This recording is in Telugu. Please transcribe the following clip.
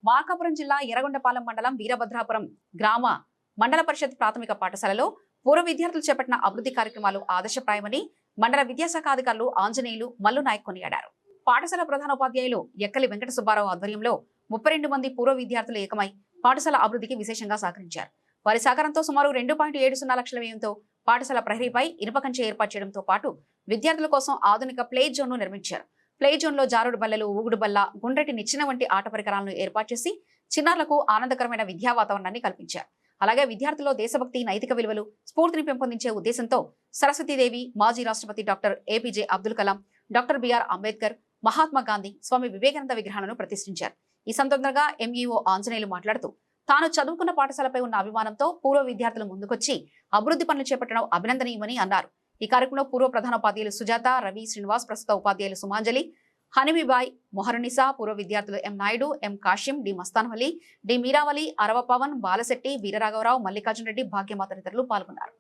మార్కాపురం జిల్లా ఎర్రగొండపాలెం మండలం వీరభద్రాపురం గ్రామ మండల పరిషత్ ప్రాథమిక పాఠశాలలో పూర్వ విద్యార్థులు చేపట్టిన అభివృద్ధి కార్యక్రమాలు ఆదర్శప్రాయమని మండల విద్యాశాఖ అధికారులు ఆంజనేయులు మల్లు నాయక్ కొనియాడారు. పాఠశాల ప్రధానోపాధ్యాయులు ఎక్కలి వెంకట సుబ్బారావు ఆధ్వర్యంలో 32 మంది పూర్వ విద్యార్థులు ఏకమై పాఠశాల అభివృద్ధికి విశేషంగా సహకరించారు. వారి సహకారంతో సుమారు 2.70 లక్షల వ్యయంతో పాఠశాల ప్రహరీపై ఇనుప కంచె ఏర్పాటు చేయడంతో పాటు విద్యార్థుల కోసం ఆధునిక ప్లే జోన్ ను నిర్మించారు. ప్లే జోన్ లో జారుడు బల్లలు, ఊగుడు బల్ల, గుండ్రటి నిచ్చెన వంటి ఆట పరికరాలను ఏర్పాటు చేసి చిన్నారులకు ఆనందకరమైన విద్యా వాతావరణాన్ని కల్పించారు. అలాగే విద్యార్థుల్లో దేశభక్తి, నైతిక విలువలు, స్ఫూర్తిని పెంపొందించే ఉద్దేశంతో సరస్వతీదేవి, మాజీ రాష్ట్రపతి doctor APJ Abdul Kalam, doctor BR Ambedkar, Mahatma Gandhi, Swami Vivekananda విగ్రహాలను ప్రతిష్ఠించారు. ఈ సందర్భంగా ఎంఈఓ ఆంజనేయులు మాట్లాడుతూ తాను చదువుకున్న పాఠశాలపై ఉన్న అభిమానంతో పూర్వ విద్యార్థులు ముందుకొచ్చి అభివృద్ధి పనులు చేపట్టడం అభినందనీయమని అన్నారు. ఈ కార్యక్రమంలో పూర్వ ప్రధానోపాధ్యాయులు సుజాత, రవి, శ్రీనివాస్, ప్రస్తుత ఉపాధ్యాయులు సుమాంజలి, హనీబీబాయ్, మొహరనిసా, పూర్వ విద్యార్థులు ఎం నాయుడు, ఎం కాశిం, డి మస్తాన్వలి, డి మీరావలి, అరవ పవన్, బాలశెట్టి, వీరరాఘవరావు, మల్లికార్జున రెడ్డి, భాగ్యమాత తదితరులు పాల్గొన్నారు.